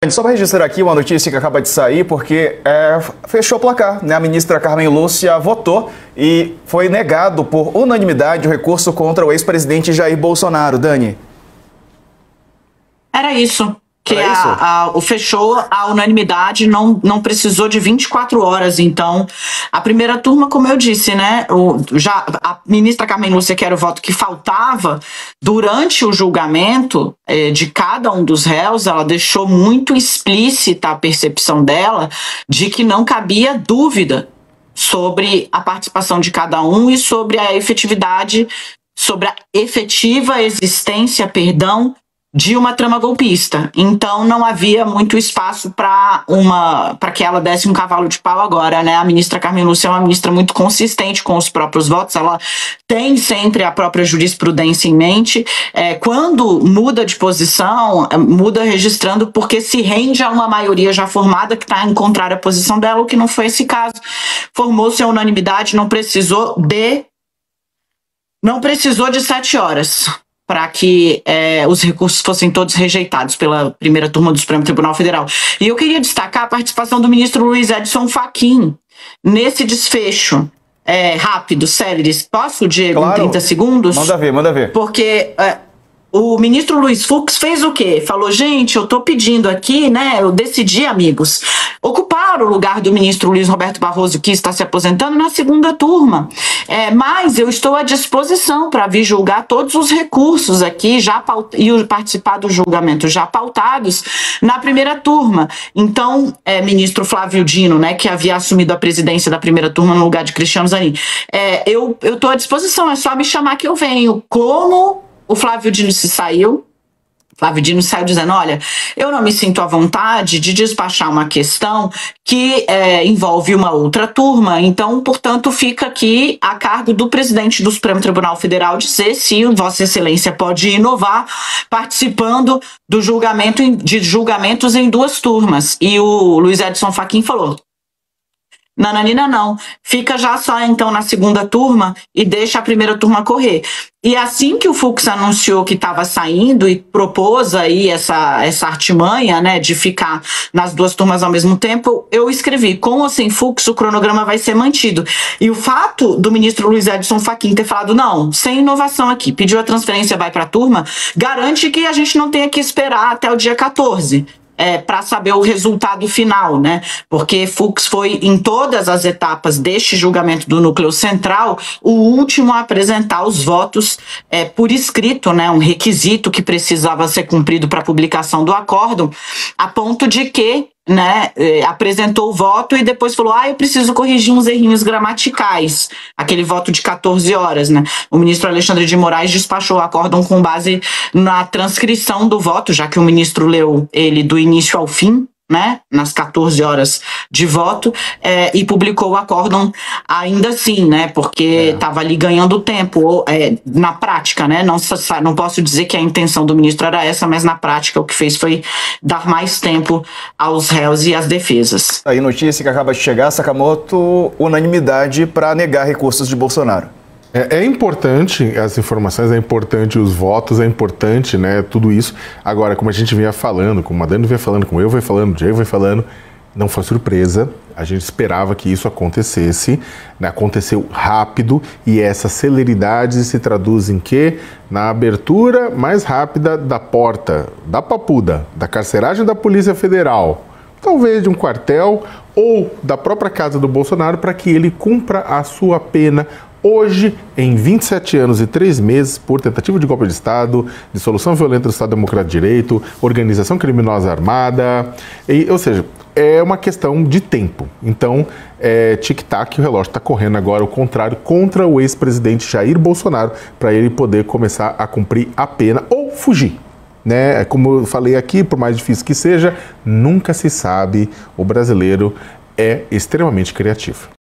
Só para registrar aqui uma notícia que acaba de sair, porque fechou o placar, né? A ministra Carmen Lúcia votou e foi negado por unanimidade o recurso contra o ex-presidente Jair Bolsonaro. Dani. Era isso. Que fechou a unanimidade, não precisou de 24 horas. Então, a primeira turma, como eu disse, né? A ministra Carmen Lúcia, que era o voto que faltava, durante o julgamento de cada um dos réus, ela deixou muito explícita a percepção dela de que não cabia dúvida sobre a participação de cada um e sobre a efetividade, sobre a efetiva existência, de uma trama golpista. Então não havia muito espaço para que ela desse um cavalo de pau agora, né? A ministra Carmen Lúcia é uma ministra muito consistente com os próprios votos, ela tem sempre a própria jurisprudência em mente. Quando muda de posição, muda registrando porque se rende a uma maioria já formada que está em contrária à posição dela, o que não foi esse caso. Formou-se a unanimidade, não precisou de 7 horas para que os recursos fossem todos rejeitados pela primeira turma do Supremo Tribunal Federal. E eu queria destacar a participação do ministro Luiz Edson Fachin nesse desfecho. Rápido, célere. Posso, Diego, claro. Em 30 segundos? Manda ver. Porque o ministro Luiz Fux fez o quê? Falou, gente, eu tô pedindo aqui, né? Eu decidi, amigos, ocupar o lugar do ministro Luiz Roberto Barroso, que está se aposentando, na segunda turma. Mas eu estou à disposição para vir julgar todos os recursos aqui e participar do julgamento já pautados na primeira turma. Então, ministro Flávio Dino, né, que havia assumido a presidência da primeira turma no lugar de Cristiano Zanin, eu estou à disposição, é só me chamar que eu venho. Como o Flávio Dino saiu dizendo, olha, eu não me sinto à vontade de despachar uma questão que envolve uma outra turma, então, portanto, fica aqui a cargo do presidente do Supremo Tribunal Federal dizer se Vossa Excelência pode inovar participando de julgamentos em 2 turmas. E o Luiz Edson Fachin falou, nananina não, fica já só então na segunda turma e deixa a primeira turma correr. E assim que o Fux anunciou que estava saindo e propôs aí essa artimanha, né, de ficar nas 2 turmas ao mesmo tempo, eu escrevi, com ou sem Fux, o cronograma vai ser mantido. E o fato do ministro Luiz Edson Fachin ter falado, não, sem inovação aqui, pediu a transferência, vai para a turma, garante que a gente não tenha que esperar até o dia 14. Para saber o resultado final, né? Porque Fux foi, em todas as etapas deste julgamento do núcleo central, o último a apresentar os votos por escrito, né? Um requisito que precisava ser cumprido para a publicação do acórdão, a ponto de que, né, apresentou o voto e depois falou, eu preciso corrigir uns errinhos gramaticais, aquele voto de 14 horas, né? O ministro Alexandre de Moraes despachou o acórdão com base na transcrição do voto, já que o ministro leu ele do início ao fim, né, nas 14 horas de voto, e publicou o acórdão ainda assim, né, porque estava ali ganhando tempo, na prática, né, não posso dizer que a intenção do ministro era essa, mas na prática o que fez foi dar mais tempo aos réus e às defesas. Aí notícia que acaba de chegar, Sakamoto, unanimidade para negar recursos de Bolsonaro. É importante as informações, é importante os votos, é importante, né, tudo isso. Agora, como a gente vinha falando, como a Dani vinha falando, como eu vinha falando, o Diego vinha falando, não foi surpresa. A gente esperava que isso acontecesse, né? Aconteceu rápido e essa celeridade se traduz em quê? Na abertura mais rápida da porta, da papuda, da carceragem da Polícia Federal, talvez de um quartel ou da própria casa do Bolsonaro, para que ele cumpra a sua pena hoje, em 27 anos e 3 meses, por tentativa de golpe de Estado, dissolução violenta do Estado Democrático de Direito, organização criminosa armada, ou seja, é uma questão de tempo. Então, tic-tac, o relógio está correndo agora, ao contrário, contra o ex-presidente Jair Bolsonaro, para ele poder começar a cumprir a pena ou fugir. Né? Como eu falei aqui, por mais difícil que seja, nunca se sabe, o brasileiro é extremamente criativo.